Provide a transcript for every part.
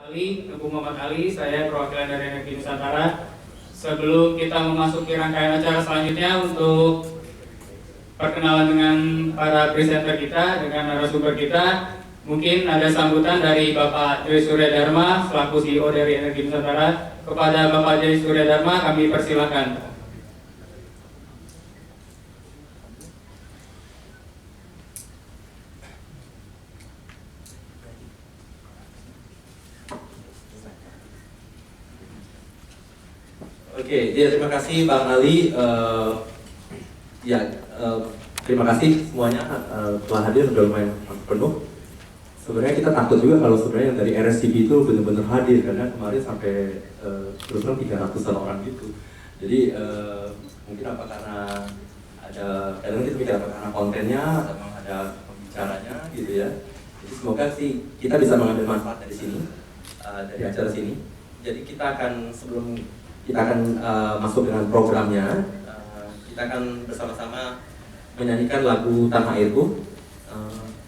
Teguh Muhammad Ali, saya perwakilan dari Energi Nusantara. Sebelum kita memasuki rangkaian acara selanjutnya untuk perkenalan dengan para presenter kita, dengan narasumber kita, mungkin ada sambutan dari Bapak Joy Surya Dharma selaku CEO dari Energi Nusantara. Kepada Bapak Joy Surya Dharma kami persilakan. Oke, ya terima kasih Bang Ali. Terima kasih semuanya telah hadir, sudah lumayan penuh. Sebenarnya kita takut juga kalau sebenarnya yang dari RSCB itu benar-benar hadir, karena kemarin sampai terus terang 300-an orang gitu. Jadi mungkin apa karena ada, kadang kita mikir apa karena kontennya atau memang ada pembicaranya gitu ya. Jadi semoga sih kita bisa mengambil manfaat dari sini, dari acara sini. Jadi kita akan masuk dengan programnya. Kita akan bersama-sama menyanyikan lagu Tanah Airku.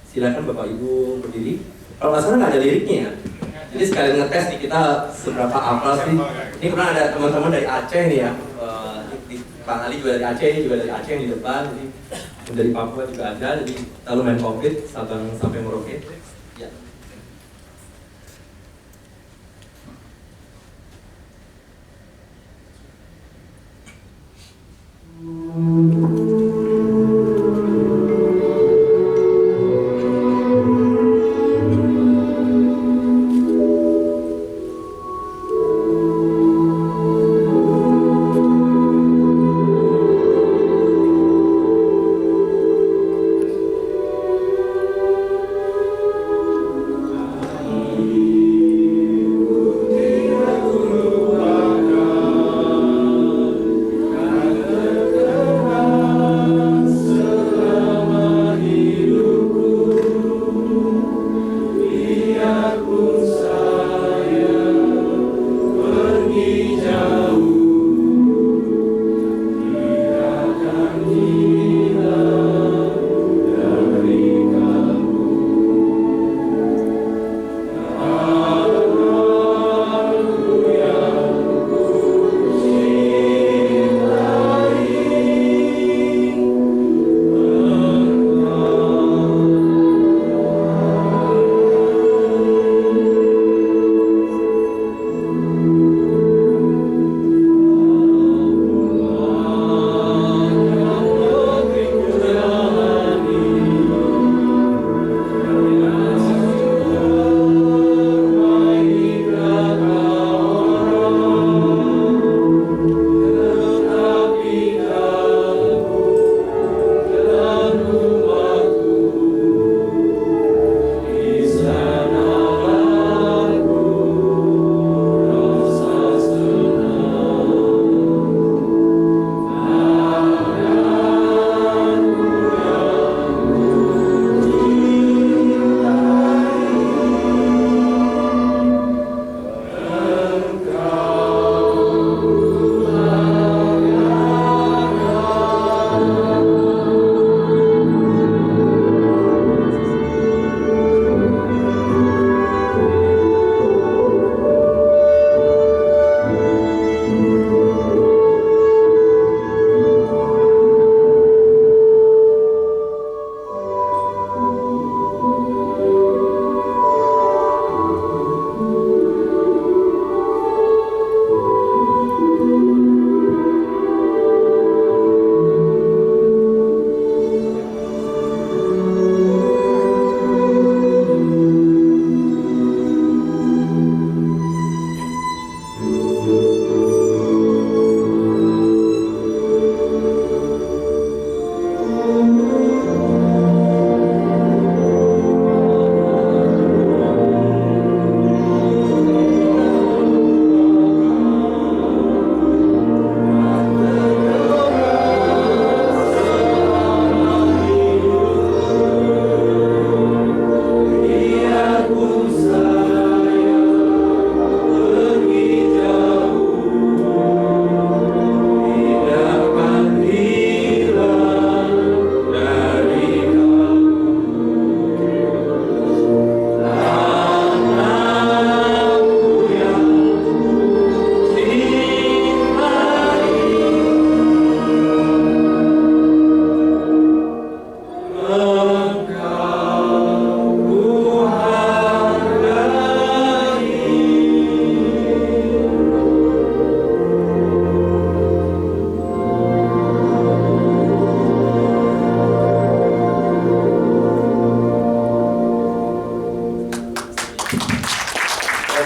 Silakan Bapak Ibu berdiri. Kalau nggak salah nggak ada liriknya ya. Jadi sekalian ngetes nih kita seberapa hafal sih. Ini pernah ada teman-teman dari Aceh nih ya. Bang Ali juga dari Aceh, ini juga dari Aceh yang di depan. Jadi dari Papua juga ada. Jadi lalu main komplit Sabang sampai Merauke. Ya.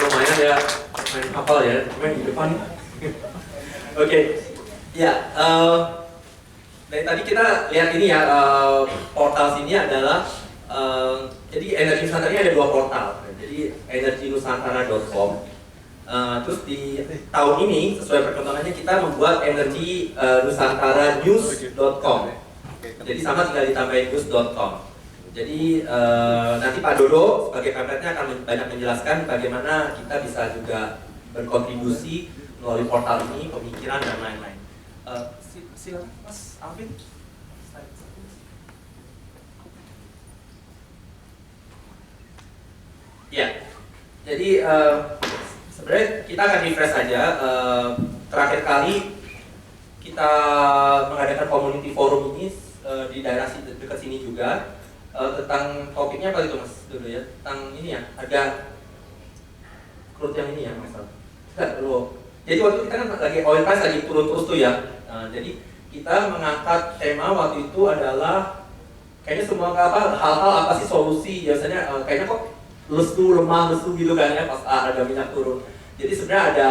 lumayan ya, main hafal ya, cuma di depan. Oke, ya. Dari tadi kita lihat ini ya, portal sini adalah, jadi Energi Nusantara ini ada 2 portal. Jadi energinusantara.com. Terus di tahun ini sesuai perkembangannya kita membuat energinusantaranews.com. Jadi sama tinggal ditambahin news.com. Jadi nanti Pak Dodo sebagai pamfletnya akan banyak menjelaskan bagaimana kita bisa juga berkontribusi melalui portal ini, pemikiran dan lain-lain. Silakan Mas Alvin. Ya, jadi sebenarnya kita akan refresh saja. Terakhir kali kita mengadakan community forum ini di daerah dekat sini juga, tentang topiknya apa itu Mas dulu ya? Tentang ini ya, ada crude yang ini ya Mas. Jadi waktu itu kita kan lagi oil price lagi turun terus tuh ya. Jadi kita mengangkat tema waktu itu adalah kayaknya semua hal-hal apa sih solusi, biasanya kayaknya kok lesu, lemah, lesu gitu kan ya pas harga minyak turun. Jadi sebenarnya ada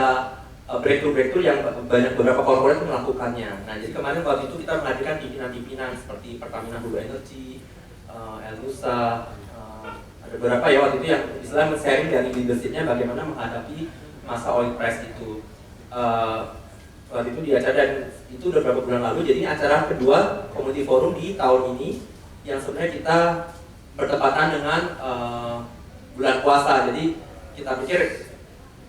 breakthrough yang banyak beberapa korporat melakukannya. Nah jadi kemarin waktu itu kita menghadirkan pimpinan-pimpinan seperti Pertamina Blue Energy, Elnusa, ada beberapa ya waktu itu yang istilah men-sharing dari leadership-nya bagaimana menghadapi masa oil price itu. Waktu itu di acara, dan itu udah beberapa bulan lalu, jadi ini acara kedua community forum di tahun ini yang sebenarnya kita bertepatan dengan bulan puasa. Jadi kita pikir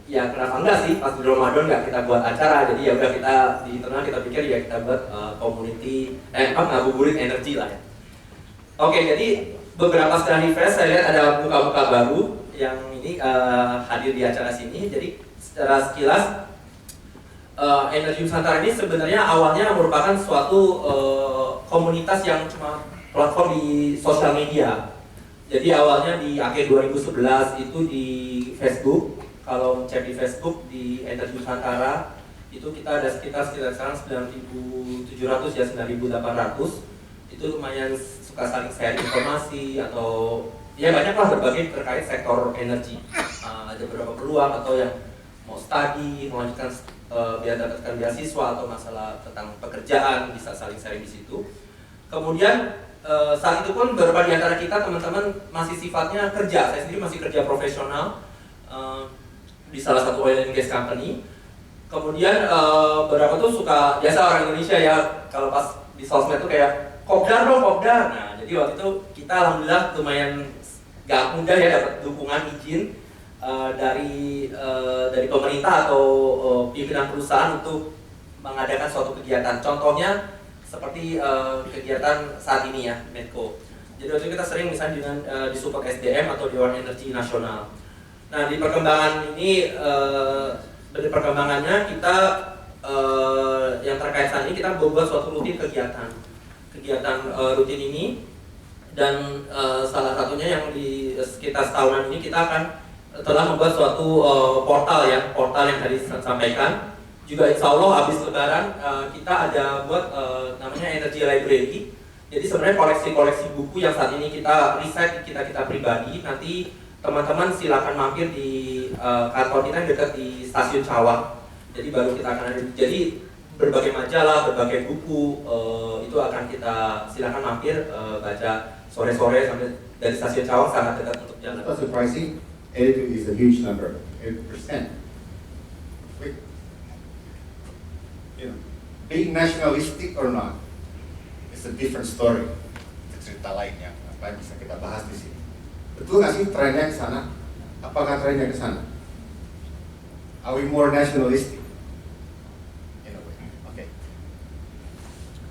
ya kenapa enggak sih pas di Ramadan nggak kita buat acara, jadi ya udah kita di internal kita pikir ya kita buat community ngabuburit energi lah ya. Oke, jadi beberapa setelah refresh saya lihat ada muka-muka baru yang ini hadir di acara sini. Jadi secara sekilas Energi Nusantara ini sebenarnya awalnya merupakan suatu komunitas yang cuma platform di sosial media. Jadi awalnya di akhir 2011 itu di Facebook. Kalau cek di Facebook di Energi Nusantara itu kita ada sekitar sekarang 9.700 ya, 9.800. Itu lumayan suka saling share informasi atau ya banyak lah berbagai terkait sektor energi. Ada beberapa peluang atau yang mau studi, melanjutkan biar dapatkan beasiswa atau masalah tentang pekerjaan bisa saling sharing di situ. Kemudian saat itu pun beberapa di antara kita teman-teman masih sifatnya kerja. Saya sendiri masih kerja profesional di salah satu oil and gas company. Kemudian beberapa tuh suka biasa orang Indonesia ya kalau pas di sosmed tuh kayak kopdar dong kopdar. Nah jadi waktu itu kita alhamdulillah lumayan gak mudah ya dapat dukungan izin dari pemerintah atau pimpinan perusahaan untuk mengadakan suatu kegiatan. Contohnya seperti kegiatan saat ini ya, Medco. Jadi waktu itu kita sering misalnya dengan di Support SDM atau Dewan Energi Nasional. Nah di perkembangan ini, dari perkembangannya kita yang terkait saat ini kita membuat suatu rutin kegiatan rutin ini, dan salah satunya yang di sekitar setahunan ini kita akan telah membuat suatu portal yang tadi saya sampaikan. Juga insya Allah habis lebaran kita ada buat namanya Energy Library. Jadi sebenarnya koleksi-koleksi buku yang saat ini kita riset kita pribadi, nanti teman-teman silakan mampir di kantor kita yang dekat di Stasiun Cawang. Jadi baru kita akan ada, jadi berbagai majalah, berbagai buku itu akan kita silakan mampir baca sore-sore sampai dari Stasiun Cawang sangat dekat untuk jalan. That's surprising. 82 is a huge number, 8%. Wait. You know, being nationalistic or not, it's a different story. Itu cerita lainnya, apa yang bisa kita bahas di sini. Betul nggak sih trennya ke sana? Apakah trennya ke sana? Are we more nationalistic? In a way. Okay.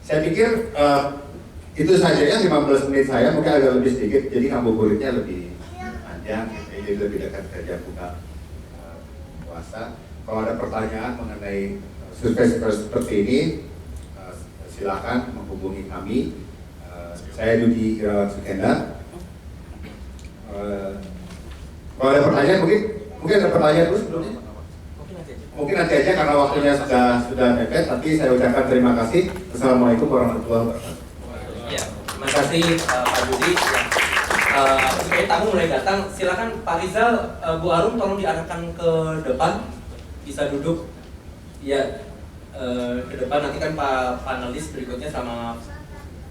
Saya pikir itu saja ya 15 menit saya, mungkin agak lebih sedikit, jadi ngabuburitnya lebih panjang. Jadi lebih dekat kerja buka puasa. Kalau ada pertanyaan mengenai survei seperti ini, silakan menghubungi kami. Saya Dudi Irawan Sukendar. Kalau ada pertanyaan, mungkin ada pertanyaan dulu sebelumnya. Mungkin nanti aja karena waktunya sudah mepet. Tapi saya ucapkan terima kasih. Assalamualaikum warahmatullahi wabarakatuh. Ya, terima kasih Pak Budi. Oke, tamu mulai datang. Silakan Pak Rizal, Bu Arum tolong diarahkan ke depan. Bisa duduk. Ya, ke depan nanti kan Pak panelis berikutnya sama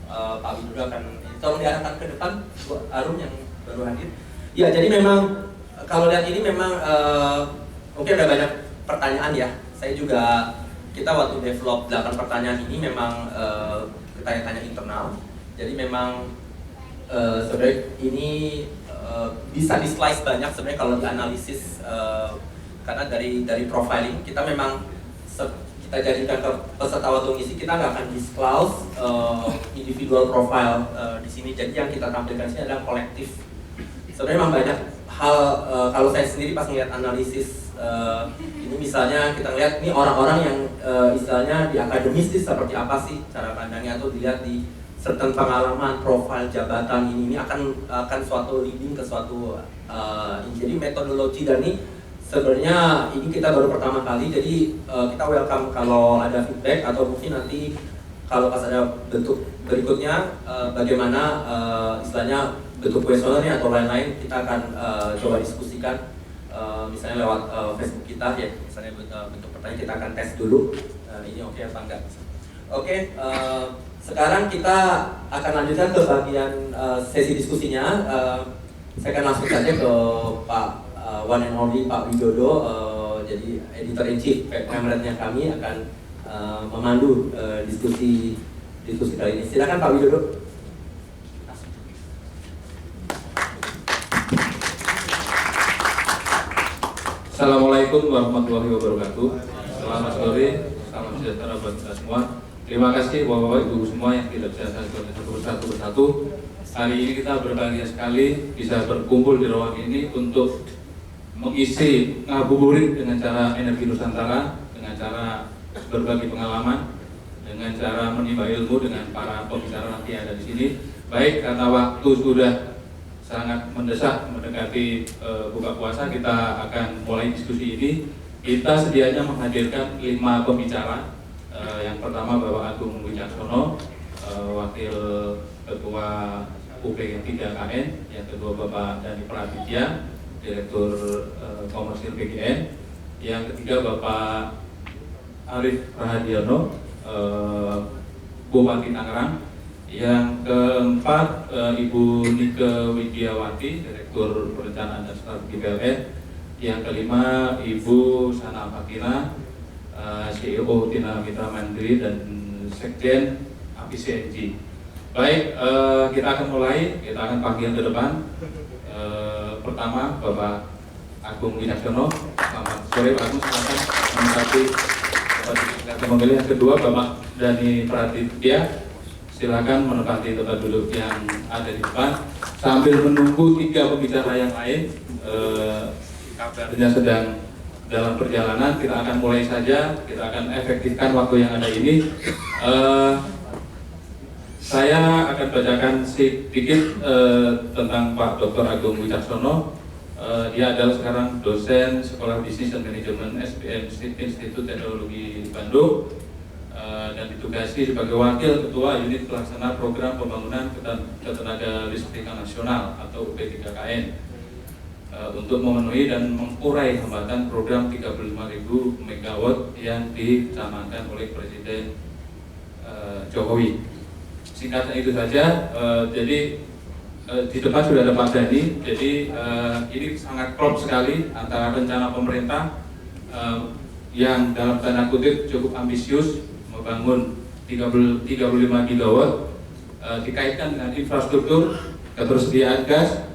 Pak Widodo akan tolong diarahkan ke depan. Bu Arum yang baru hadir. Ya, jadi memang kalau lihat ini memang mungkin ada banyak pertanyaan ya. Saya juga kita waktu develop 8 pertanyaan ini memang tanya-tanya internal. Jadi memang sebenarnya ini bisa di slice banyak sebenarnya kalau dianalisis karena dari profiling kita memang kita jadikan ke peserta waktu ngisi kita nggak akan disclose individual profile di sini. Jadi yang kita tampilkan sini adalah kolektif. Sebenarnya memang banyak hal kalau saya sendiri pas ngeliat analisis ini misalnya kita lihat ini orang-orang yang istilahnya di akademis seperti apa sih cara pandangnya atau dilihat di certain pengalaman, profil jabatan ini akan suatu leading ke suatu jadi metodologi dan ini sebenarnya ini kita baru pertama kali jadi kita welcome kalau ada feedback atau mungkin nanti kalau pas ada bentuk berikutnya bagaimana istilahnya bentuk kuesionernya atau lain-lain kita akan coba diskusikan misalnya lewat Facebook kita ya misalnya bentuk pertanyaan kita akan tes dulu ini oke apa enggak. Oke, sekarang kita akan lanjutkan ke bagian sesi diskusinya. Saya akan langsung saja ke Pak One and Only Pak Widodo, jadi editor in chief Pemretnya kami akan memandu diskusi kali ini. Silakan Pak Widodo. Assalamualaikum warahmatullahi wabarakatuh. Selamat sore, salam sejahtera buat kita semua. Terima kasih Bapak-Bapak Ibu semua yang tidak bisa saya sebutkan satu persatu. Hari ini kita berbahagia sekali bisa berkumpul di ruang ini untuk mengisi ngabuburit dengan cara energi Nusantara, dengan cara berbagi pengalaman, dengan cara menimba ilmu dengan para pembicara nanti yang ada di sini. Baik, karena waktu sudah sangat mendesak mendekati buka puasa, kita akan mulai diskusi ini. Kita sedianya menghadirkan 5 pembicara. Yang pertama Bapak Agung Wicaksono, Wakil Ketua UP 3KN. Yang kedua Bapak Dhani Praditya, Direktur Komersil PGN. Yang ketiga Bapak Arif Rahadiono, Bupati Tangerang. Yang keempat Ibu Nike Widiawati, Direktur Perencanaan dan Strategi PLN. Yang kelima Ibu Sana Fakina, CEO Tina Mitra Mandiri dan Sekjen API CNG. Baik, kita akan mulai, kita akan panggil ke depan. Pertama Bapak Agung Wicaksono. Selamat sore Pak Agung, silakan menghadapi pemilih. Yang kedua Bapak Dhani Praditya, silakan menempati tempat duduk yang ada di depan sambil menunggu 3 pembicara yang lain. Kabarnya sedang dalam perjalanan, kita akan mulai saja, kita akan efektifkan waktu yang ada ini. Saya akan bacakan sedikit tentang Pak Dr. Agung Wicaksono. Dia adalah sekarang dosen Sekolah Bisnis dan Manajemen SBM Institut Teknologi Bandung dan ditugasi sebagai Wakil Ketua Unit Pelaksana Program Pembangunan Ketenaga Listrikan Nasional atau UP3KN. Untuk memenuhi dan mengurai hambatan program 35.000 MW yang dicanangkan oleh Presiden Jokowi. Singkatnya itu saja. Jadi di depan sudah ada Pak Dhani. Jadi ini sangat klop sekali antara rencana pemerintah yang dalam tanda kutip cukup ambisius membangun 35 GW dikaitkan dengan infrastruktur, ketersediaan gas,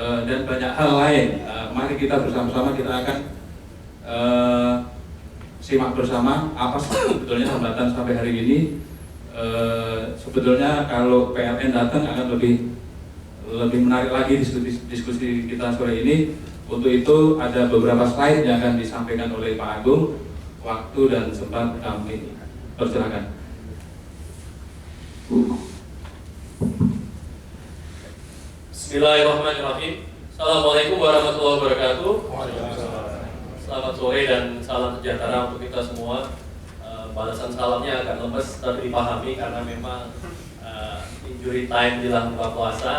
dan banyak hal lain. Mari kita bersama-sama kita akan simak bersama apa sebetulnya hambatan sampai hari ini. Sebetulnya kalau PLN datang akan lebih menarik lagi diskusi kita sore ini. Untuk itu ada beberapa slide yang akan disampaikan oleh Pak Agung. Waktu dan sempat kami persilakan. Bismillahirrahmanirrahim. Assalamualaikum warahmatullahi wabarakatuh. Selamat sore dan salam sejahtera untuk kita semua. Balasan salamnya agak lemes tapi dipahami karena memang injury time jelang buka puasa.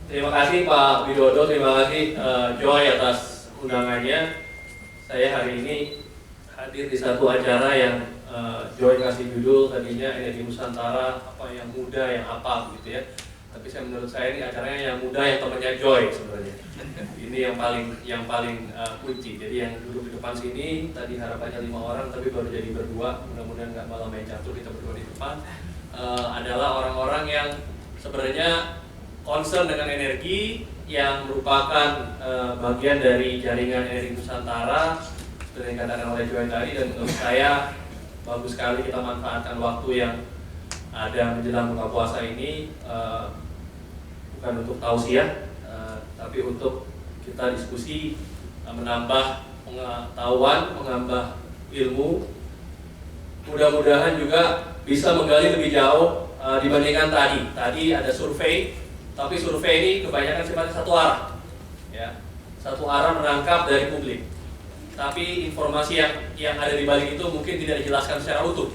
Terima kasih Pak Widodo, terima kasih Joy atas undangannya. Saya hari ini hadir di satu acara yang Joy kasih judul tadinya Energi Nusantara apa yang muda yang apa gitu ya. Tapi menurut saya ini acaranya yang muda yang temannya Joy sebenarnya. Ini yang paling kunci. Jadi yang duduk di depan sini tadi harapannya 5 orang tapi baru jadi berdua. Mudah-mudahan nggak malah main catur kita berdua di depan. Adalah orang-orang yang sebenarnya concern dengan energi yang merupakan bagian dari jaringan energi Nusantara seperti yang dikatakan oleh Joy tadi, dan menurut saya bagus sekali kita manfaatkan waktu yang ada menjelang buka puasa ini bukan untuk tausiah tapi untuk kita diskusi, menambah pengetahuan, menambah ilmu, mudah-mudahan juga bisa menggali lebih jauh dibandingkan tadi. Tadi ada survei. Tapi survei ini kebanyakan sifatnya satu arah, ya, satu arah menangkap dari publik. Tapi informasi yang ada di balik itu mungkin tidak dijelaskan secara utuh.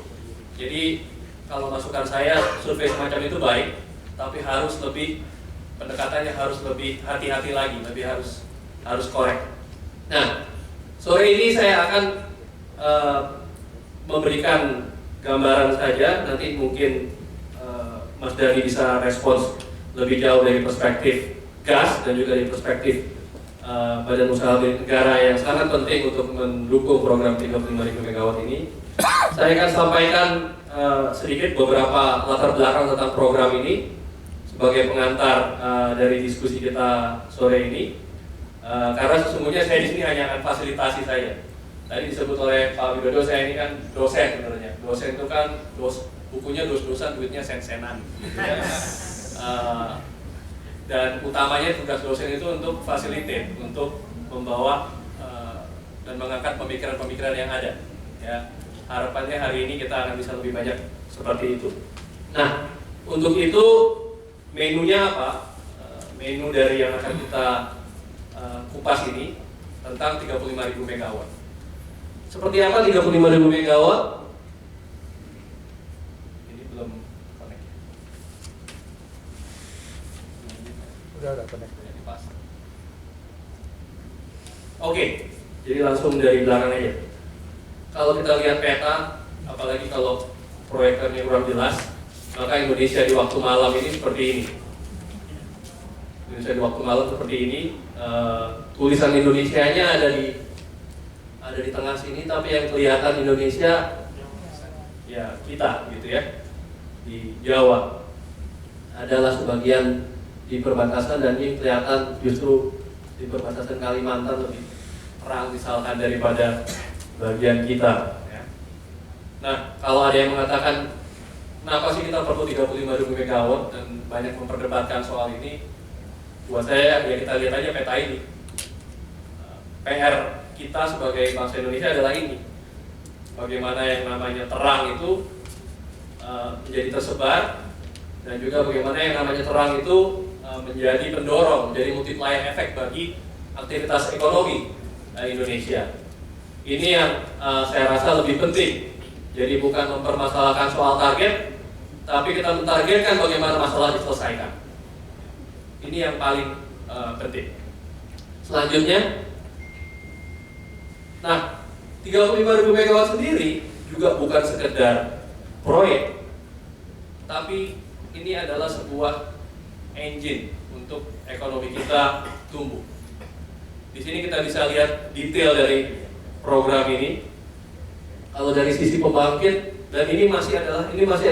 Jadi kalau masukan saya, survei semacam itu baik, tapi harus lebih pendekatannya harus lebih hati-hati lagi, lebih harus korek. Nah, sore ini saya akan memberikan gambaran saja. Nanti mungkin Mas Dhani bisa respons lebih jauh dari perspektif gas dan juga dari perspektif Badan Usaha Milik Negara yang sangat penting untuk mendukung program 35.000 MW ini. Saya akan sampaikan sedikit beberapa latar belakang tentang program ini sebagai pengantar dari diskusi kita sore ini. Karena sesungguhnya saya di sini hanya akan fasilitasi saja. Tadi disebut oleh Pak Widodo, saya ini kan dosen sebenarnya. Dosen itu kan bukunya dos-dosan, duitnya sen-senan. Dan utamanya tugas dosen itu untuk facilitate, untuk membawa dan mengangkat pemikiran-pemikiran yang ada. Ya, harapannya hari ini kita akan bisa lebih banyak seperti itu. Nah, untuk itu menunya apa? Menu dari yang akan kita kupas ini tentang 35.000 MW. Seperti apa 35.000 MW? Ini belum connect. Udah connect. Oke, jadi langsung dari belakang aja. Kalau kita lihat peta, apalagi kalau proyektornya kurang jelas, maka Indonesia di waktu malam ini seperti ini. Indonesia di waktu malam seperti ini. Tulisan Indonesianya ada di tengah sini, tapi yang kelihatan Indonesia ya kita gitu ya. Di Jawa adalah sebagian di perbatasan, dan ini kelihatan justru di perbatasan Kalimantan lebih terang misalkan daripada bagian kita. Ya. Nah, kalau ada yang mengatakan kenapa sih kita perlu 35.000 MW dan banyak memperdebatkan soal ini, buat saya ya kita lihat aja peta ini. PR kita sebagai bangsa Indonesia adalah ini, bagaimana yang namanya terang itu menjadi tersebar, dan juga bagaimana yang namanya terang itu menjadi pendorong, menjadi multiplier efek bagi aktivitas ekonomi Indonesia. Ini yang saya rasa lebih penting. Jadi bukan mempermasalahkan soal target, tapi kita mentargetkan bagaimana masalah diselesaikan. Ini yang paling penting. Selanjutnya, nah 35.000 MW sendiri juga bukan sekedar proyek, tapi ini adalah sebuah engine untuk ekonomi kita tumbuh. Di sini kita bisa lihat detail dari program ini. Kalau dari sisi pembangkit, dan ini masih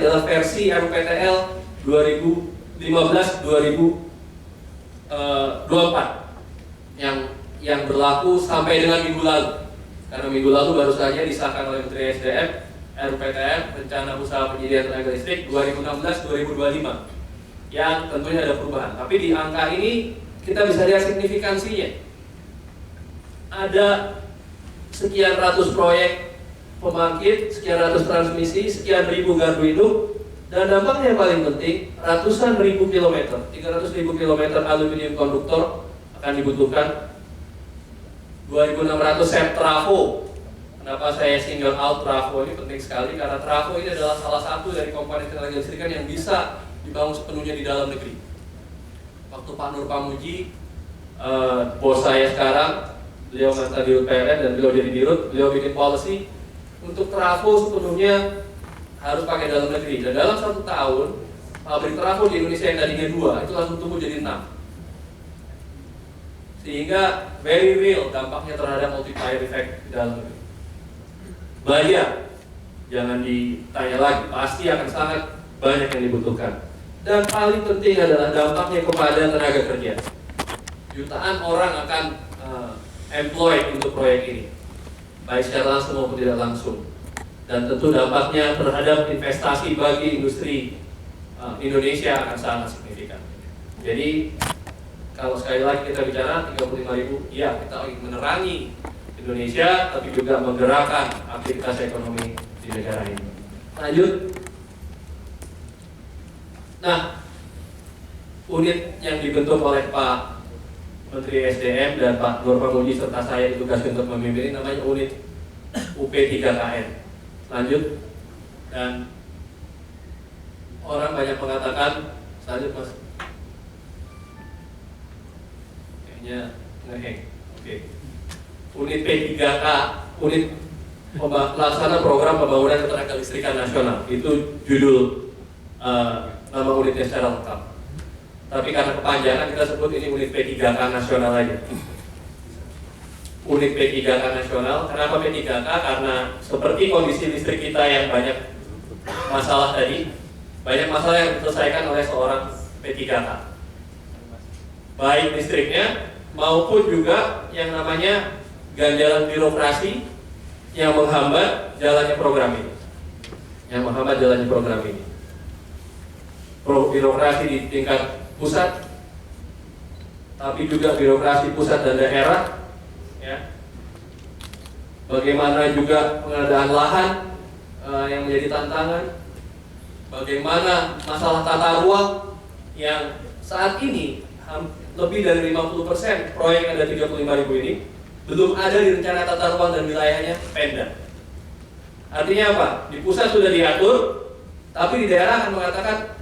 adalah versi RUPTL 2015-2024 yang berlaku sampai dengan minggu lalu. Karena minggu lalu baru saja disahkan oleh Menteri SDM RUPTL Rencana Usaha Penyediaan Tenaga Listrik 2016-2025. Yang tentunya ada perubahan, tapi di angka ini kita bisa lihat signifikansinya. Ada sekian ratus proyek pembangkit, sekian ratus transmisi, sekian ribu gardu induk, dan dampaknya yang paling penting, ratusan ribu kilometer, 300.000 kilometer aluminium konduktor akan dibutuhkan, 2.600 set trafo. Kenapa saya single out trafo ini penting sekali? Karena trafo ini adalah salah satu dari komponen tenaga listrikan yang bisa dibangun sepenuhnya di dalam negeri. waktu Pak Nur Pamuji, bos saya sekarang, beliau mantan Dirut PLN dan beliau jadi Dirut, beliau bikin policy untuk trafo sepenuhnya harus pakai dalam negeri. Dan dalam 1 tahun, pabrik trafo di Indonesia yang tadinya 2 itu langsung tumbuh jadi 6. Sehingga very real dampaknya terhadap multiplier effect di dalam negeri. Belanja, jangan ditanya lagi, pasti akan sangat banyak yang dibutuhkan. Dan paling penting adalah dampaknya kepada tenaga kerja. Jutaan orang akan employed untuk proyek ini, baik secara langsung maupun tidak langsung. Dan tentu dampaknya terhadap investasi bagi industri Indonesia akan sangat signifikan. Jadi kalau sekali lagi kita bicara 35.000, ya kita ingin menerangi Indonesia, tapi juga menggerakkan aktivitas ekonomi di negara ini. Lanjut. Nah, unit yang dibentuk oleh Pak Menteri SDM dan Pak Nur Pamuji serta saya ditugaskan untuk memimpin ini namanya unit UP3KN. Lanjut. Dan orang banyak mengatakan, lanjut Mas. Kayaknya ngeheng. Oke. Unit P3K, unit pelaksana program pembangunan ketenaga listrikan nasional. Itu judul nama unitnya secara lengkap. Tapi karena kepanjangan kita sebut ini unit P3K nasional aja. Unit P3K nasional. Kenapa P3K? Karena seperti kondisi listrik kita yang banyak masalah tadi, banyak masalah yang diselesaikan oleh seorang P3K. Baik listriknya maupun juga yang namanya ganjalan birokrasi yang menghambat jalannya program ini. Birokrasi di tingkat pusat, tapi juga birokrasi pusat dan daerah, ya. Bagaimana juga pengadaan lahan yang menjadi tantangan, bagaimana masalah tata ruang yang saat ini lebih dari 50% proyek yang ada 35.000 ini belum ada di rencana tata ruang dan wilayahnya Pemda. Artinya apa? Di pusat sudah diatur, tapi di daerah akan mengatakan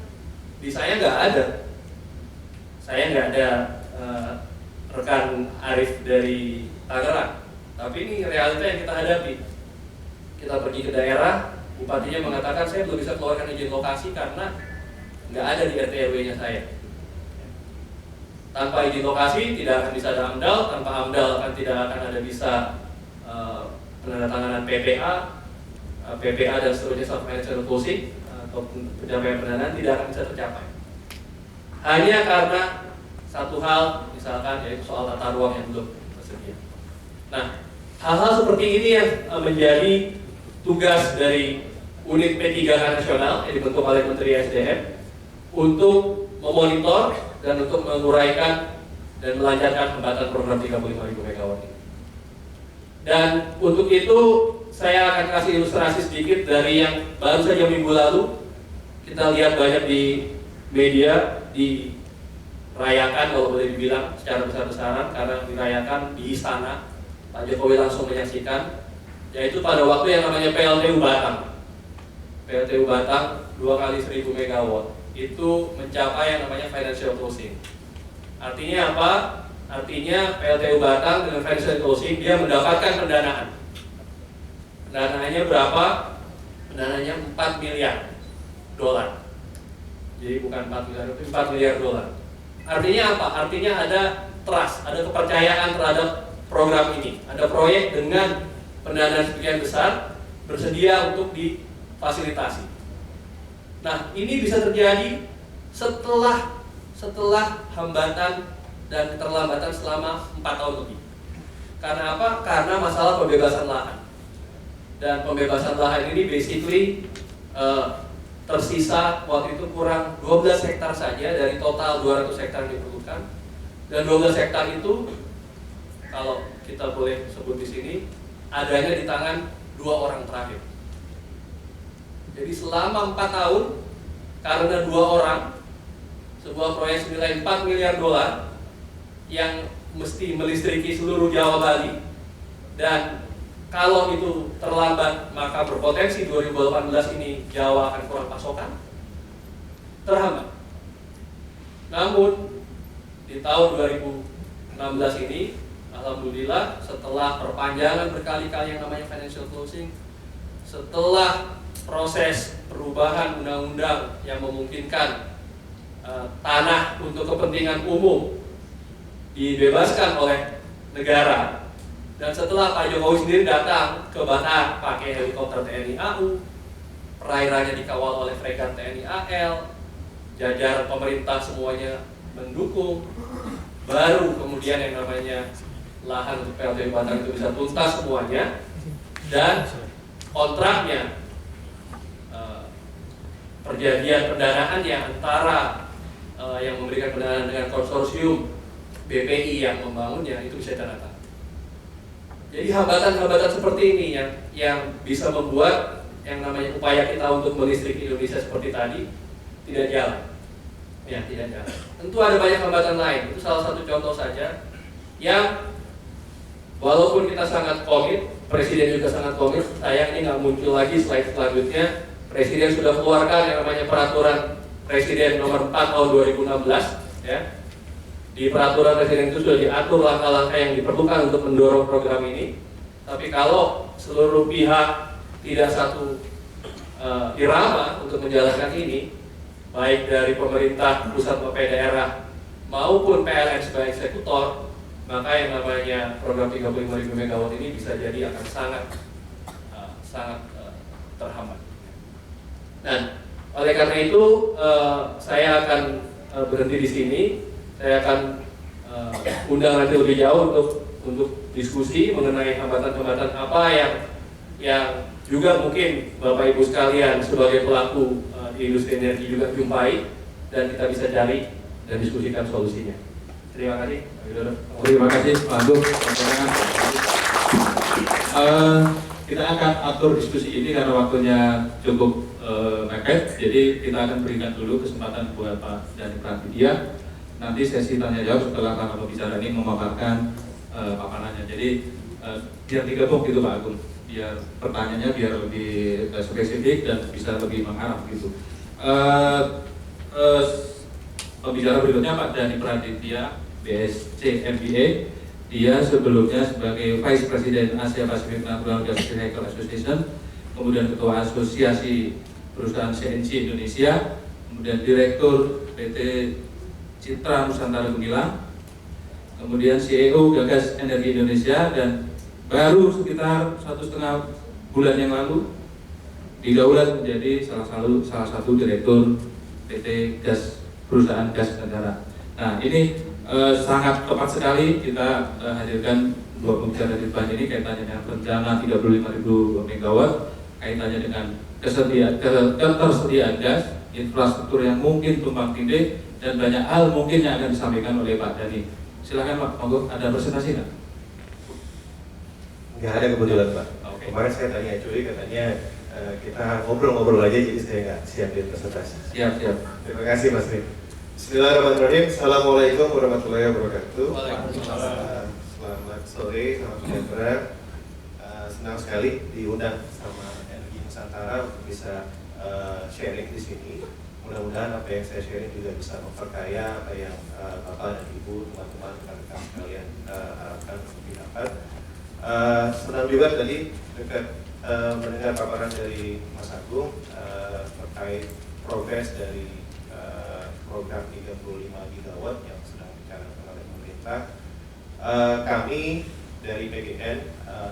di saya nggak ada. Saya nggak ada rekan Arif dari Tangerang, tapi ini realita yang kita hadapi. Kita pergi ke daerah, bupatinya mengatakan saya belum bisa keluarkan izin lokasi karena nggak ada di RT RW-nya saya. Tanpa izin lokasi tidak akan bisa ada AMDAL, tanpa AMDAL tidak akan ada bisa penandatanganan PPA dan seterusnya sampai closing atau pencapaian pendanaan tidak akan bisa tercapai. Hanya karena satu hal, misalkan yaitu soal tata ruang yang belum tersedia. Nah, hal-hal seperti ini yang menjadi tugas dari unit P3K nasional yang dibentuk oleh Menteri SDM untuk memonitor dan untuk menguraikan dan melancarkan hambatan program 35.000 MW ini. Dan untuk itu saya akan kasih ilustrasi sedikit dari yang baru saja minggu lalu kita lihat banyak di media dirayakan, kalau boleh dibilang secara besar-besaran, karena dirayakan di istana. Pak Jokowi langsung menyaksikan, yaitu pada waktu yang namanya PLTU Batang. PLTU Batang 2 kali 1.000 MW itu mencapai yang namanya financial closing. Artinya apa? Artinya PLTU Batang dengan financial closing dia mendapatkan pendanaan. Pendanaannya berapa? Pendanaannya 4 miliar dolar. Jadi bukan 4 miliar, tapi 4 miliar dolar. Artinya apa? Artinya ada trust, ada kepercayaan terhadap program ini. Ada proyek dengan pendanaan sekian besar bersedia untuk difasilitasi. Nah, ini bisa terjadi setelah hambatan dan keterlambatan selama 4 tahun lebih. Karena apa? Karena masalah pembebasan lahan. Dan pembebasan lahan ini basically tersisa waktu itu kurang 12 hektar saja dari total 200 hektar yang diperlukan. Dan 12 hektar itu kalau kita boleh sebut di sini adanya di tangan 2 orang terakhir. Jadi selama 4 tahun karena 2 orang, sebuah proyek senilai 4 miliar dolar yang mesti melistriki seluruh Jawa Bali, dan kalau itu terlambat maka berpotensi 2018 ini Jawa akan kurang pasokan, terhambat. Namun di tahun 2016 ini, alhamdulillah setelah perpanjangan berkali-kali yang namanya financial closing, setelah proses perubahan undang-undang yang memungkinkan tanah untuk kepentingan umum dibebaskan oleh negara, dan setelah Pak Jokowi sendiri datang ke Batak pakai helikopter TNI AU, perairannya dikawal oleh fregat TNI AL, jajaran pemerintah semuanya mendukung, baru kemudian yang namanya lahan untuk PLTU Batak itu bisa tuntas semuanya, dan kontraknya perjanjian pendanaannya antara yang memberikan pendanaan dengan konsorsium BPI yang membangunnya itu bisa ditandatangani. Jadi hambatan-hambatan seperti ini yang bisa membuat yang namanya upaya kita untuk melistriki Indonesia seperti tadi tidak jalan. Ya, tidak jalan. Tentu ada banyak hambatan lain. Itu salah satu contoh saja yang walaupun kita sangat komit, Presiden juga sangat komit, sayang ini nggak muncul lagi slide selanjutnya. Presiden sudah keluarkan yang namanya Peraturan Presiden Nomor 4 Tahun 2016. Ya. Di Peraturan Presiden itu sudah diatur langkah-langkah yang diperlukan untuk mendorong program ini. Tapi kalau seluruh pihak tidak satu irama untuk menjalankan ini, baik dari pemerintah pusat maupun daerah maupun PLN sebagai eksekutor, maka yang namanya program 35.000 MW ini bisa jadi akan sangat terhambat. Dan oleh karena itu saya akan berhenti di sini. Saya akan undang nanti lebih jauh untuk diskusi mengenai hambatan-hambatan apa yang juga mungkin Bapak Ibu sekalian sebagai pelaku di industri energi juga jumpai, dan kita bisa cari dan diskusikan solusinya. Terima kasih. Terima kasih Pak Agung. Kita akan atur diskusi ini karena waktunya cukup mepet, jadi kita akan berikan dulu kesempatan buat Pak Dhani Pravidya. Nanti sesi tanya jawab setelah para pembicara ini memaparkan papanannya. Jadi biar digabung gitu Pak Agung, biar pertanyaannya biar lebih spesifik dan bisa lebih mengarah gitu. Pembicara berikutnya Pak Dhani Pravidya, BSc MBA. Dia sebelumnya sebagai Vice President Asia Pacific Natural Gas Recycle Association, kemudian Ketua Asosiasi Perusahaan CNC Indonesia, kemudian Direktur PT Citra Nusantara Gemilang, kemudian CEO Gagas Energi Indonesia, dan baru sekitar 1,5 bulan yang lalu didaulat menjadi salah satu Direktur PT Gas Perusahaan Gas Negara. Nah ini sangat tepat sekali kita hadirkan dua pembicara di depan ini kaitannya dengan rencana 35.000 MW, kaitannya dengan ketersediaan gas, infrastruktur yang mungkin tumpang tindih, dan banyak hal mungkin yang akan disampaikan oleh Pak Dhani. Silakan Pak, monggo, ada presentasi nggak? Nggak ada kebetulan Pak. Okay. Kemarin saya tanya Cuy, katanya kita ngobrol-ngobrol aja, jadi saya nggak siapin presentasi. Siap. Terima kasih Mas Rin. Bismillahirrahmanirrahim. Assalamualaikum warahmatullahi wabarakatuh. Selamat sore, selamat sejahtera. Senang sekali diundang sama Energi Nusantara untuk bisa sharing di sini. Mudah-mudahan apa yang saya sharing juga bisa memperkaya apa yang Bapak dan Ibu, teman-teman, rekan-rekan sekalian harapkan untuk didapat. Senang juga tadi mendengar paparan dari Mas Agung terkait progres dari program 35 GW yang sedang dicanangkan oleh pemerintah. Kami dari PGN,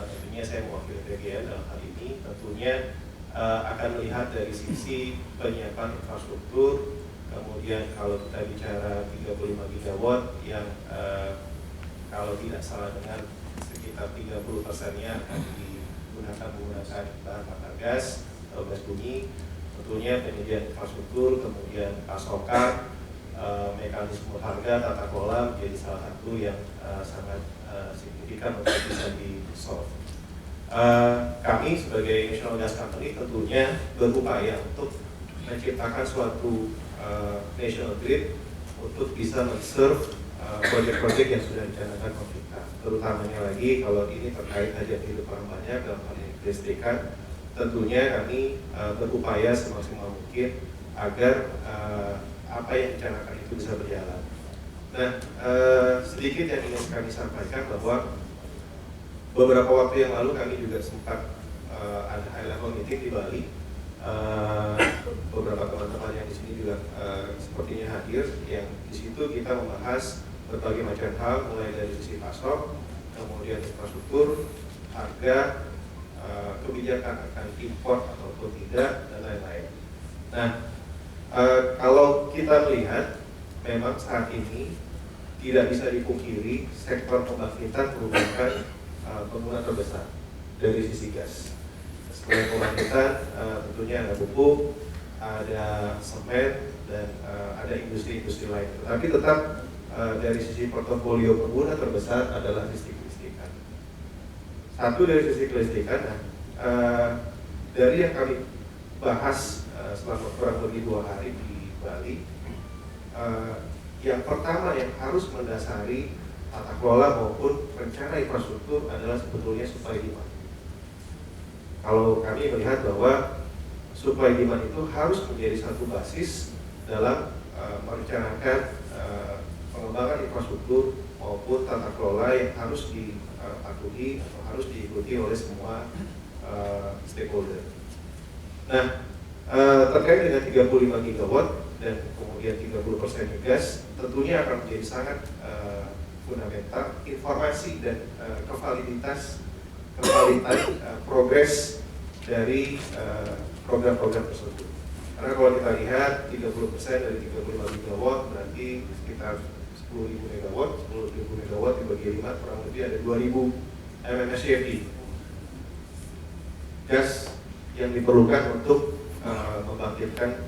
tentunya saya mewakili PGN dalam hal ini, tentunya akan melihat dari sisi penyiapan infrastruktur. Kemudian kalau kita bicara 35 GW yang kalau tidak salah dengan sekitar 30%-nya akan digunakan menggunakan bahan bakar gas atau gas bumi. Tentunya penyediaan infrastruktur, kemudian pasokan, mekanisme harga, tata kelola menjadi salah satu yang sangat signifikan untuk bisa di-solve. Kami sebagai National Gas Company tentunya berupaya untuk menciptakan suatu national grid untuk bisa men-serve proyek-proyek yang sudah dicanangkan pemerintah. Terutamanya lagi kalau ini terkait hajat hidup orang banyak dalam hal ini kelistrikan. Tentunya kami berupaya semaksimal mungkin agar apa yang dicanangkan itu bisa berjalan. Nah, sedikit yang ingin kami sampaikan bahwa beberapa waktu yang lalu kami juga sempat ada high level meeting di Bali. Beberapa teman-teman yang di sini juga sepertinya hadir, yang di situ kita membahas berbagai macam hal, mulai dari sisi pasok, kemudian infrastruktur, harga, kebijakan akan import ataupun tidak, dan lain-lain. Nah, kalau kita melihat, memang saat ini tidak bisa dipungkiri sektor pembangkitan merupakan pengguna terbesar dari sisi gas. Selain pembangkitan, tentunya ada pupuk, ada semen, dan ada industri-industri lain. Tetapi tetap dari sisi portofolio pengguna terbesar adalah listrik-listrikan. Satu dari sisi kelistrikan, dari yang kami bahas selama kurang lebih 2 hari di Bali, yang pertama yang harus mendasari tata kelola maupun rencana infrastruktur adalah sebetulnya supply demand. Kalau kami melihat bahwa supply demand itu harus menjadi satu basis dalam merencanakan pengembangan infrastruktur maupun tata kelola yang harus dipatuhi atau harus diikuti oleh semua stakeholder. Nah, terkait dengan 35 gigawatt dan kemudian 30% gas, tentunya akan menjadi sangat fundamental informasi dan kevaliditas progres dari program-program tersebut. Karena kalau kita lihat 30% dari 35 gigawatt berarti sekitar 10.000 megawatt, 10.000 megawatt dibagi 5 kurang lebih ada 2.000 MMSCFD gas yang diperlukan untuk membangkitkan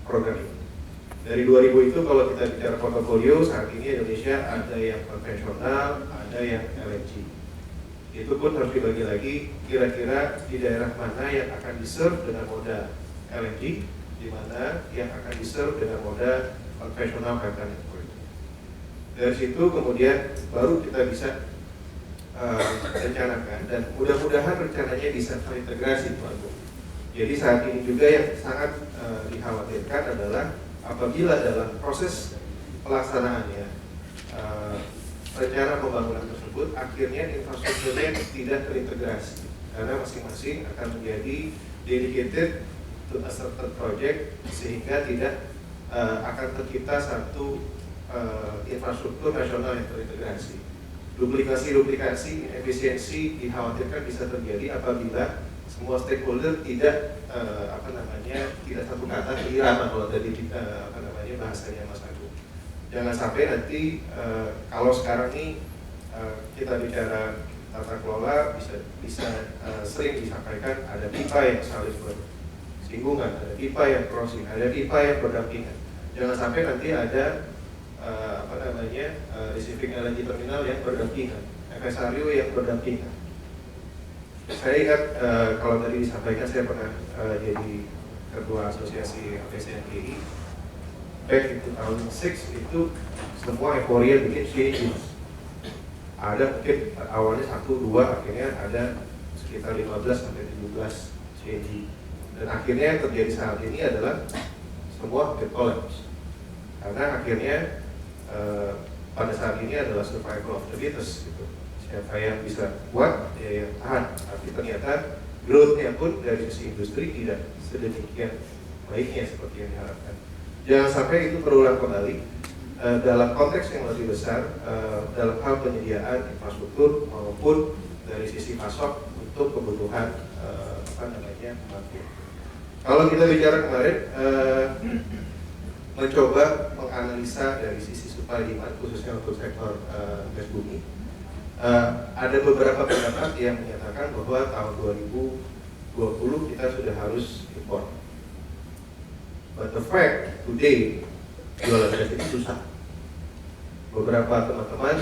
program ini. Dari 2000 itu kalau kita bicara portofolio, saat ini Indonesia ada yang konvensional, ada yang LNG. Itu pun harus dibagi lagi, kira-kira di daerah mana yang akan diserve dengan moda LNG, di mana yang akan diserve dengan moda konvensional pipeline network. Dari situ kemudian baru kita bisa rencanakan, dan mudah-mudahan rencananya bisa terintegrasi, Pak Agung. Jadi saat ini juga yang sangat dikhawatirkan adalah apabila dalam proses pelaksanaannya rencana pembangunan tersebut akhirnya infrastrukturnya tidak terintegrasi, karena masing-masing akan menjadi dedicated to a certain project, sehingga tidak akan tercipta satu infrastruktur nasional yang terintegrasi. Duplikasi, efisiensi dikhawatirkan bisa terjadi apabila semua stakeholder tidak tidak satu kata irama kalau tadi bahasanya Mas Agung. Jangan sampai nanti kalau sekarang ini kita bicara tata kelola bisa sering disampaikan ada pipa yang saling bersinggungan, ada pipa yang crossing, ada pipa yang berdampingan. Jangan sampai nanti ada receiving LNG terminal yang berdampingan, FSRU yang berdampingan. Saya ingat kalau tadi disampaikan, saya pernah jadi ketua asosiasi APCNGI. Back in 2006 itu semua euforia bikin CNG. Ada mungkin awalnya 1-2, akhirnya ada sekitar 15-17 CNG. Dan akhirnya yang terjadi saat ini adalah semua hampir collapse. Karena akhirnya pada saat ini adalah survival of the fittest gitu. Siapa yang bisa kuat, ya yang tahan. Tapi ternyata growth-nya pun dari sisi industri tidak sedemikian baiknya seperti yang diharapkan. Jangan sampai itu terulang kembali dalam konteks yang lebih besar, dalam hal penyediaan infrastruktur maupun dari sisi pasok untuk kebutuhan pembangkit. Kalau kita bicara kemarin, mencoba menganalisa dari sisi supply demand khususnya untuk sektor gas bumi. Ada beberapa pendapat yang menyatakan bahwa tahun 2020 kita sudah harus impor. But the fact today jualan gas itu susah. Beberapa teman-teman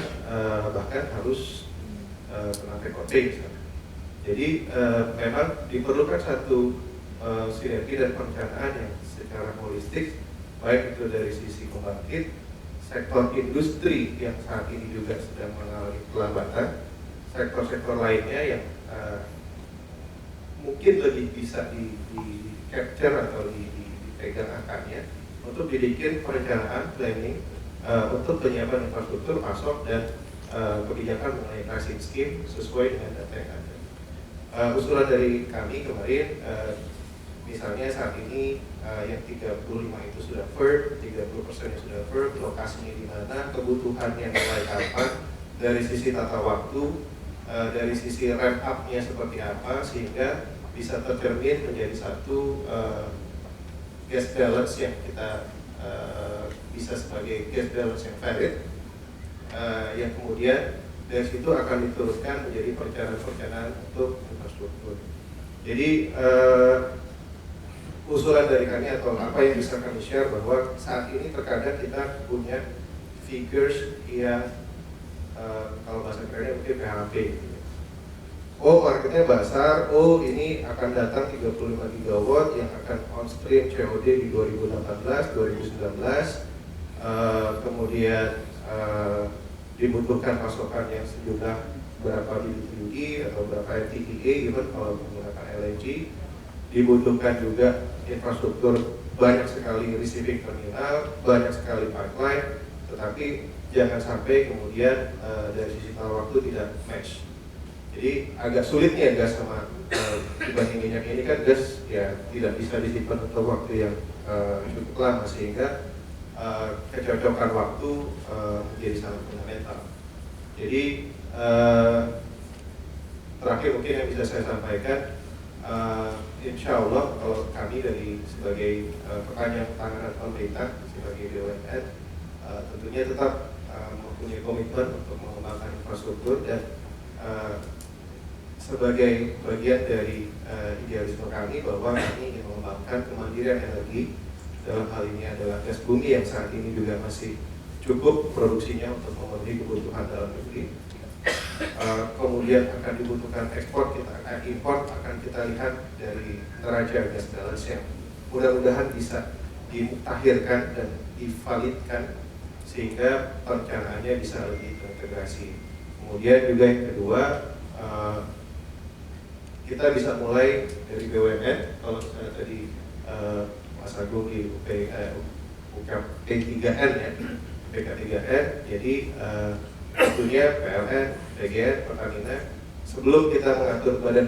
bahkan harus kena PKT misalnya. Jadi memang diperlukan satu sinergi dan perencanaan yang secara holistik, baik itu dari sisi pembangkit, sektor industri yang saat ini juga sedang mengalami pelambatan, sektor-sektor lainnya yang mungkin lebih bisa di capture atau dipegang angkanya untuk dibikin perencanaan planning untuk penyiapan infrastruktur, pasok, dan kebijakan mengenai pricing scheme sesuai dengan data yang ada. Usulan dari kami kemarin, misalnya saat ini yang 35 itu sudah firm, 30% yang sudah firm, lokasinya di mana, kebutuhannya mulai kapan, dari sisi tata waktu, dari sisi ramp up-nya seperti apa, sehingga bisa tercermin menjadi satu gas balance yang kita bisa sebagai gas balance yang valid, yang kemudian dari situ akan diturunkan menjadi perencanaan-perencanaan untuk infrastruktur. Jadi usulan dari kami atau apa yang bisa kami share bahwa saat ini terkadang kita punya figures yang kalau bahasa kerennya mungkin PHP. Oh, marketnya besar, oh ini akan datang 35 gigawatt yang akan on stream COD di 2018, 2019, kemudian dibutuhkan pasokan yang sejumlah berapa BTU atau berapa MTPA, even kalau menggunakan LNG, dibutuhkan juga infrastruktur banyak sekali receiving terminal, banyak sekali pipeline, tetapi jangan sampai kemudian dari sisi tata waktu tidak match. Jadi agak sulitnya gas sama dibanding minyak ini kan gas ya tidak bisa disimpan untuk waktu yang cukup lama sehingga kecocokan waktu menjadi sangat fundamental. Jadi terakhir mungkin yang bisa saya sampaikan, insya Allah kalau kami dari sebagai perpanjang tangan pemerintah sebagai BUMN tentunya tetap mempunyai komitmen untuk mengembangkan infrastruktur dan sebagai bagian dari idealisme kami bahwa kami ingin mengembangkan kemandirian energi. Dalam hal ini adalah gas bumi yang saat ini juga masih cukup produksinya untuk memenuhi kebutuhan dalam negeri. Kemudian akan dibutuhkan ekspor, kita akan import, akan kita lihat dari neraca gas balance yang mudah-mudahan bisa dimutakhirkan dan divalidkan sehingga perencanaannya bisa lebih terintegrasi. Kemudian juga yang kedua, kita bisa mulai dari BUMN. Kalau misalnya tadi Mas Agung di P3N ya, PK3N. Jadi tentunya PLN, PGN, Pertamina. Sebelum kita mengatur badan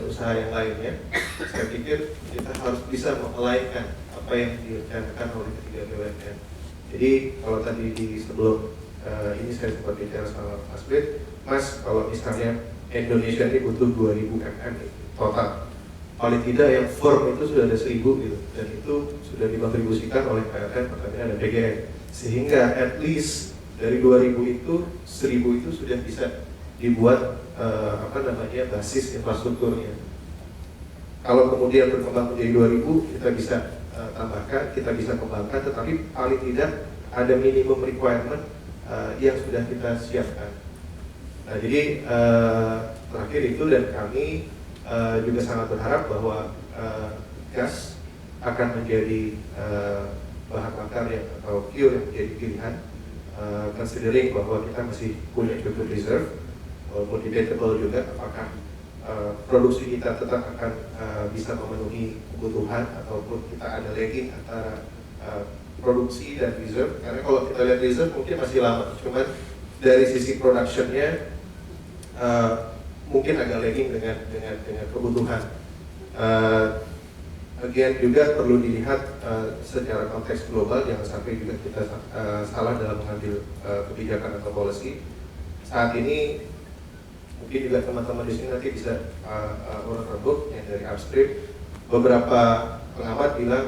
usaha yang lainnya, saya pikir kita harus bisa melainkan apa yang direncanakan oleh ketiga BUMN. Jadi kalau tadi di sebelum ini saya sempat bicara sama Mas Brit, Mas kalau misalnya Indonesia ini butuh 2000 mm total. Paling tidak yang firm itu sudah ada 1000 gitu, dan itu sudah dikontribusikan oleh PLN, Pertamina, dan PGN. Sehingga at least dari 2000 itu 1000 itu sudah bisa dibuat basis infrastrukturnya. Kalau kemudian berkembang menjadi 2000, kita bisa tambahkan, kita bisa kembangkan, tetapi paling tidak ada minimum requirement yang sudah kita siapkan. Nah, jadi terakhir itu, dan kami juga sangat berharap bahwa gas akan menjadi bahan bakar yang atau fuel yang menjadi pilihan, considering bahwa kita masih punya cukup reserve, walaupun debatable juga apakah produksi kita tetap akan bisa memenuhi kebutuhan ataupun kita ada lagging antara produksi dan reserve. Karena kalau kita lihat reserve mungkin masih lama, cuman dari sisi productionnya mungkin agak lagging dengan kebutuhan. Again juga perlu dilihat secara konteks global, jangan sampai juga kita salah dalam mengambil kebijakan atau policy. Saat ini mungkin juga teman-teman di sini nanti bisa urut rebuk yang dari upstream. Beberapa pengamat bilang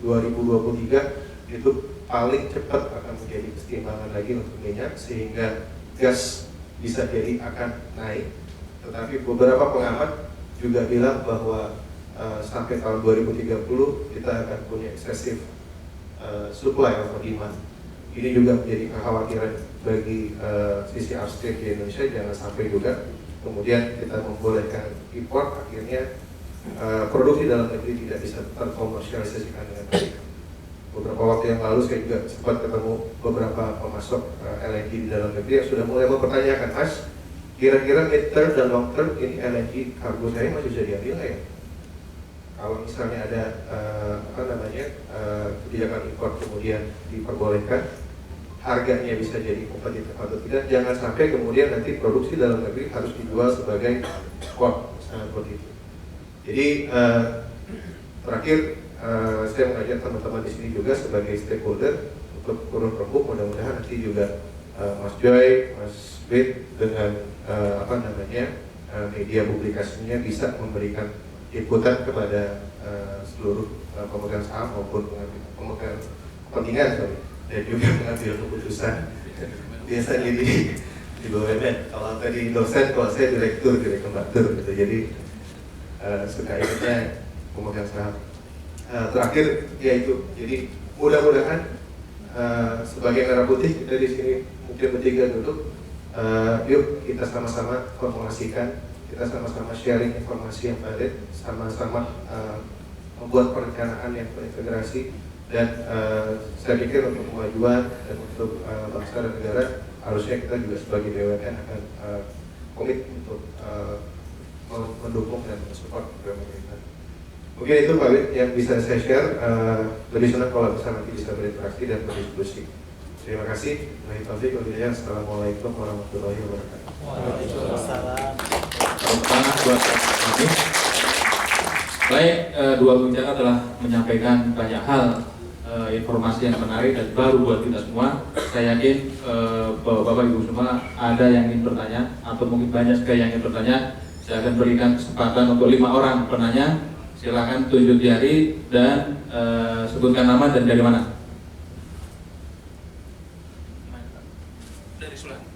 2023 itu paling cepat akan menjadi keseimbangan lagi untuk minyak, sehingga gas bisa jadi akan naik. Tetapi beberapa pengamat juga bilang bahwa sampai tahun 2030 kita akan punya excessive supply over demand. Ini juga menjadi kekhawatiran bagi sisi upstream di Indonesia. Jangan sampai juga kemudian kita membolehkan import, akhirnya produksi dalam negeri tidak bisa terkomersialisasikan dengan baik. Beberapa waktu yang lalu saya juga sempat ketemu beberapa pemasok LNG di dalam negeri yang sudah mulai mempertanyakan, Mas, kira-kira mid term dan long term ini LNG kargo saya masih bisa diambil ya? kalau misalnya ada kebijakan impor kemudian diperbolehkan, harganya bisa jadi kompetitif atau tidak, jangan sampai kemudian nanti produksi dalam negeri harus dijual sebagai ekspor, seperti itu. Jadi terakhir saya mengajak teman-teman di sini juga sebagai stakeholder untuk turun rembuk, mudah-mudahan nanti juga Mas Joy, Mas Bit dengan media publikasinya bisa memberikan inputan kepada seluruh pemegang saham maupun pemegang kepentingan dan juga mengambil keputusan. Biasa di BUMN, kalau tadi dosen, kalau saya direktur gitu. Jadi sekalinya pemegang saham. Terakhir yaitu, jadi mudah-mudahan sebagai merah putih kita di sini mungkin bertiga duduk, yuk kita sama-sama formulasikan, kita sama-sama sharing informasi yang valid, sama-sama membuat perencanaan yang terintegrasi, dan saya pikir untuk kemajuan dan untuk bangsa dan negara harusnya kita juga sebagai BUMN akan komit untuk mendukung dan mensupport pemerintah. Mungkin itu Pak Wid yang bisa saya share. Lebih senang kalau nanti bisa berinteraksi dan berdiskusi. Terima kasih. Assalamualaikum warahmatullahi wabarakatuh. Waalaikumsalam. Buat kami. Baik, dua pembicara telah menyampaikan banyak hal, informasi yang menarik dan baru buat kita semua. Saya yakin Bapak Ibu semua ada yang ingin bertanya atau mungkin banyak sekali yang ingin bertanya. Saya akan berikan kesempatan untuk 5 orang penanya. Silakan tunjuk jari dan sebutkan nama dan dari mana. Dari Sulawesi.